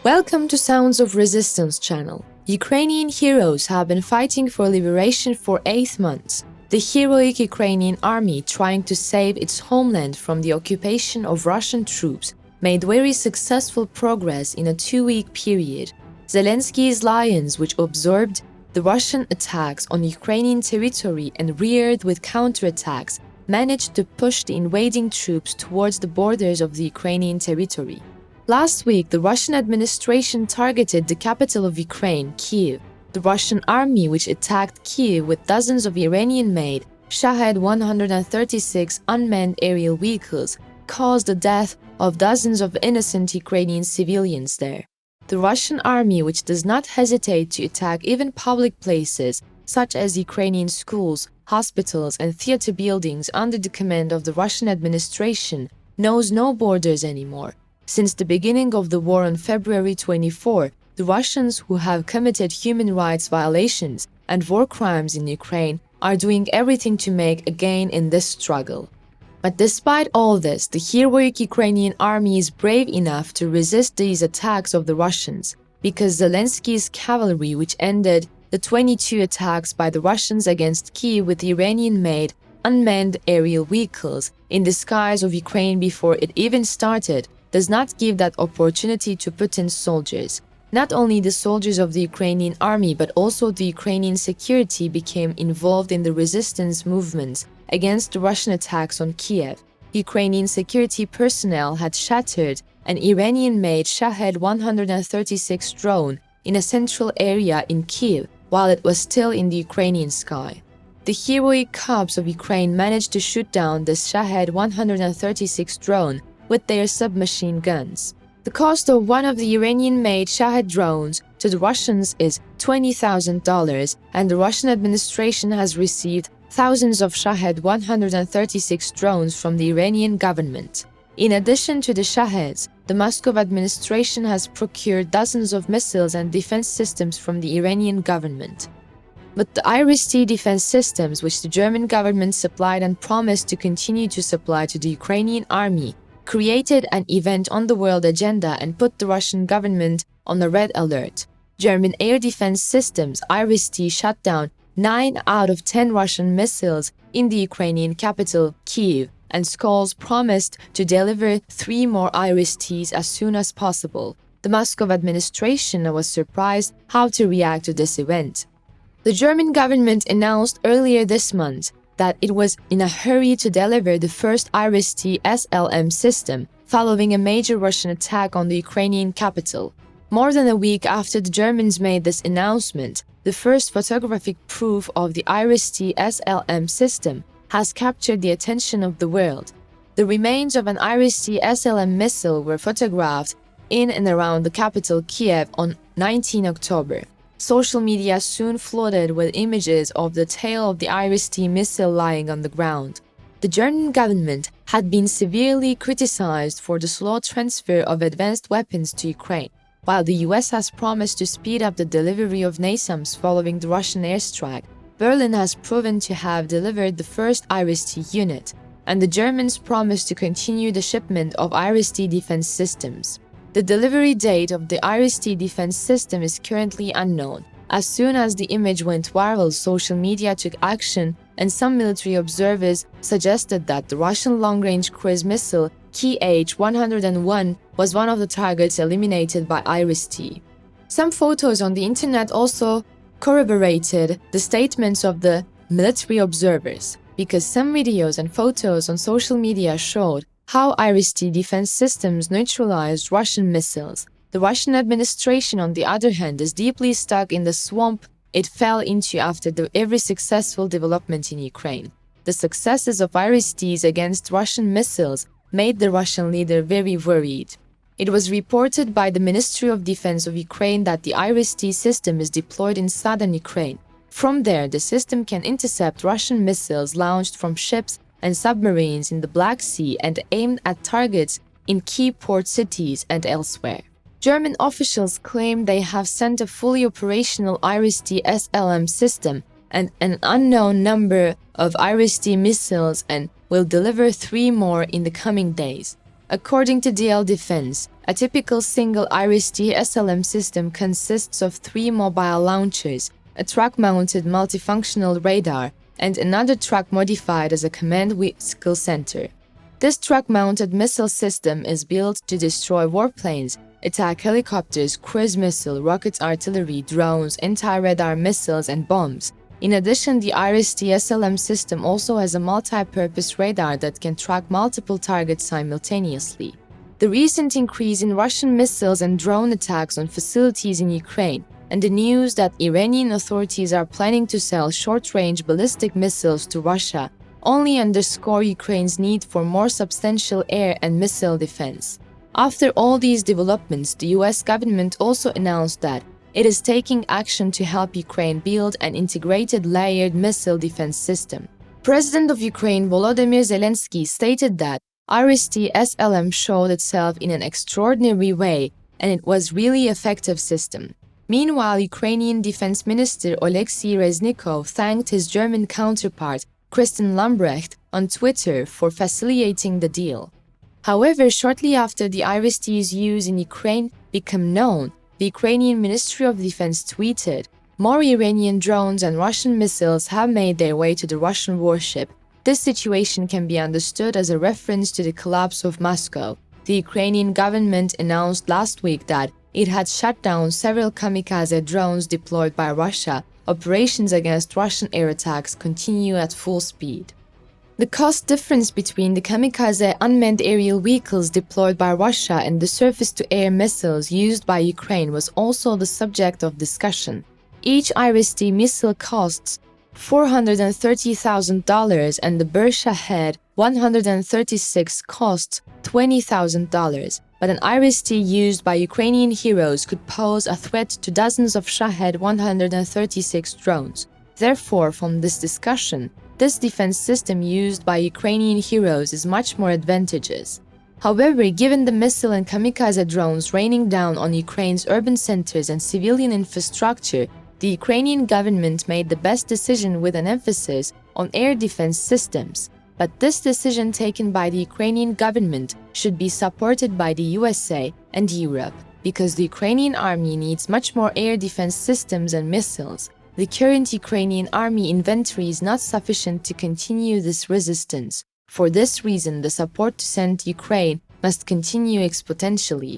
Welcome to Sounds of Resistance channel. Ukrainian heroes have been fighting for liberation for 8 months. The heroic Ukrainian army, trying to save its homeland from the occupation of Russian troops, made very successful progress in a 2-week period. Zelensky's lions, which absorbed the Russian attacks on Ukrainian territory and reared with counterattacks, managed to push the invading troops towards the borders of the Ukrainian territory. Last week, the Russian administration targeted the capital of Ukraine, Kyiv. The Russian army, which attacked Kyiv with dozens of Iranian-made Shahed 136 unmanned aerial vehicles, caused the death of dozens of innocent Ukrainian civilians there. The Russian army, which does not hesitate to attack even public places, such as Ukrainian schools, hospitals, and theater buildings under the command of the Russian administration, knows no borders anymore. Since the beginning of the war on February 24, the Russians who have committed human rights violations and war crimes in Ukraine are doing everything to make a gain in this struggle. But despite all this, the heroic Ukrainian army is brave enough to resist these attacks of the Russians, because Zelensky's cavalry, which ended the 22 attacks by the Russians against Kyiv with Iranian-made unmanned aerial vehicles in the skies of Ukraine before it even started, does not give that opportunity to Putin's soldiers. Not only the soldiers of the Ukrainian army, but also the Ukrainian security became involved in the resistance movements against the Russian attacks on Kiev. Ukrainian security personnel had shattered an Iranian-made Shahed 136 drone in a central area in Kyiv while it was still in the Ukrainian sky. The heroic Cubs of Ukraine managed to shoot down the Shahed 136 drone with their submachine guns. The cost of one of the Iranian-made Shahed drones to the Russians is $20,000, and the Russian administration has received thousands of Shahed 136 drones from the Iranian government. In addition to the Shaheds, the Moscow administration has procured dozens of missiles and defense systems from the Iranian government. But the Iris-T defense systems, which the German government supplied and promised to continue to supply to the Ukrainian army, created an event on the world agenda and put the Russian government on a red alert. German air defense systems Iris-T shot down 9 out of 10 Russian missiles in the Ukrainian capital, Kyiv, and Skols promised to deliver 3 more Iris-Ts as soon as possible. The Moscow administration was surprised how to react to this event. The German government announced earlier this month that it was in a hurry to deliver the first Iris-T SLM system following a major Russian attack on the Ukrainian capital. More than a week after the Germans made this announcement, the first photographic proof of the Iris-T SLM system has captured the attention of the world. The remains of an Iris-T SLM missile were photographed in and around the capital Kiev on 19 October. Social media soon flooded with images of the tail of the Iris-T missile lying on the ground. The German government had been severely criticized for the slow transfer of advanced weapons to Ukraine, while the US has promised to speed up the delivery of NASAMS following the Russian airstrike. Berlin has proven to have delivered the first Iris-T unit, and the Germans promised to continue the shipment of Iris-T defense systems. The delivery date of the Iris-T defense system is currently unknown. As soon as the image went viral, social media took action, and some military observers suggested that the Russian long-range cruise missile Kh-101 was one of the targets eliminated by Iris-T. Some photos on the internet also corroborated the statements of the military observers, because some videos and photos on social media showed how Iris-T defense systems neutralized Russian missiles. The Russian administration, on the other hand, is deeply stuck in the swamp it fell into after every successful development in Ukraine. The successes of Iris-Ts against Russian missiles made the Russian leader very worried. It was reported by the Ministry of Defense of Ukraine that the Iris-T system is deployed in southern Ukraine. From there, the system can intercept Russian missiles launched from ships and submarines in the Black Sea and aimed at targets in key port cities and elsewhere. German officials claim they have sent a fully operational Iris-T SLM system and an unknown number of Iris-T missiles and will deliver 3 more in the coming days. According to DL Defense, A typical single Iris-T SLM system consists of 3 mobile launchers, a truck-mounted multifunctional radar, and another truck modified as a command skill center. This truck-mounted missile system is built to destroy warplanes, attack helicopters, cruise missile, rocket artillery, drones, anti-radar missiles, and bombs. In addition, the Iris-T SLM system also has a multi-purpose radar that can track multiple targets simultaneously. The recent increase in Russian missiles and drone attacks on facilities in Ukraine, and the news that Iranian authorities are planning to sell short-range ballistic missiles to Russia, only underscore Ukraine's need for more substantial air and missile defense. After all these developments, the US government also announced that it is taking action to help Ukraine build an integrated layered missile defense system. President of Ukraine Volodymyr Zelensky stated that Iris-T SLM showed itself in an extraordinary way, and it was really effective system. Meanwhile, Ukrainian Defense Minister Oleksiy Reznikov thanked his German counterpart Christian Lambrecht on Twitter for facilitating the deal. However, shortly after the Iris-T's use in Ukraine became known, the Ukrainian Ministry of Defense tweeted, "More Iranian drones and Russian missiles have made their way to the Russian warship. This situation can be understood as a reference to the collapse of Moscow." The Ukrainian government announced last week that it had shut down several kamikaze drones deployed by Russia. Operations against Russian air attacks continue at full speed. The cost difference between the kamikaze unmanned aerial vehicles deployed by Russia and the surface-to-air missiles used by Ukraine was also the subject of discussion. Each Iris-T missile costs $430,000 and the Shahed 136 costs $20,000, but an Iris-T used by Ukrainian heroes could pose a threat to dozens of Shahed 136 drones. Therefore, from this discussion, this defense system used by Ukrainian heroes is much more advantageous. However, given the missile and kamikaze drones raining down on Ukraine's urban centers and civilian infrastructure, the Ukrainian government made the best decision with an emphasis on air defense systems. But this decision taken by the Ukrainian government should be supported by the USA and Europe, because the Ukrainian army needs much more air defense systems and missiles. The current Ukrainian army inventory is not sufficient to continue this resistance. For this reason, the support to send Ukraine must continue exponentially.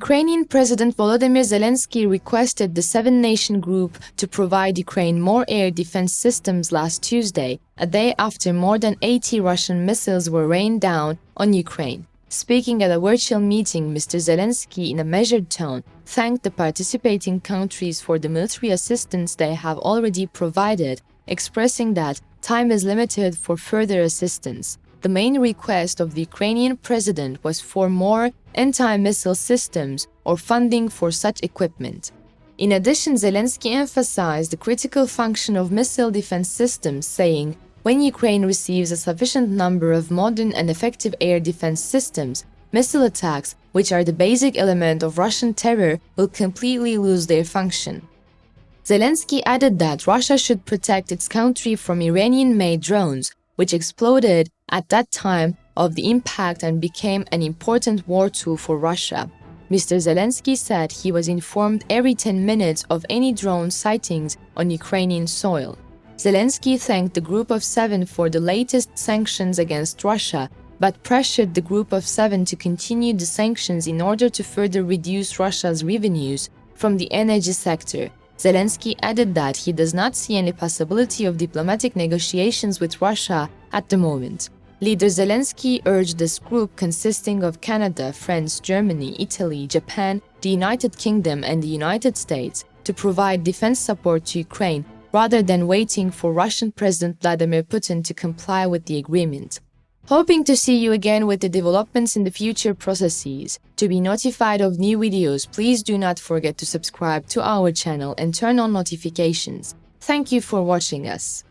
Ukrainian President Volodymyr Zelensky requested the seven-nation group to provide Ukraine more air defense systems last Tuesday, a day after more than 80 Russian missiles were rained down on Ukraine. Speaking at a virtual meeting, Mr. Zelensky, in a measured tone, thanked the participating countries for the military assistance they have already provided, expressing that time is limited for further assistance. The main request of the Ukrainian president was for more anti-missile systems or funding for such equipment. In addition, Zelensky emphasized the critical function of missile defense systems, saying, "When Ukraine receives a sufficient number of modern and effective air defense systems, missile attacks, which are the basic element of Russian terror, will completely lose their function." Zelensky added that Russia should protect its country from Iranian-made drones, which exploded at that time of the impact and became an important war tool for Russia. Mr. Zelensky said he was informed every 10 minutes of any drone sightings on Ukrainian soil. Zelensky thanked the Group of Seven for the latest sanctions against Russia, but pressured the Group of Seven to continue the sanctions in order to further reduce Russia's revenues from the energy sector. Zelensky added that he does not see any possibility of diplomatic negotiations with Russia at the moment. Leader Zelensky urged this group, consisting of Canada, France, Germany, Italy, Japan, the United Kingdom, and the United States, to provide defense support to Ukraine rather than waiting for Russian President Vladimir Putin to comply with the agreement. Hoping to see you again with the developments in the future processes. To be notified of new videos, please do not forget to subscribe to our channel and turn on notifications. Thank you for watching us.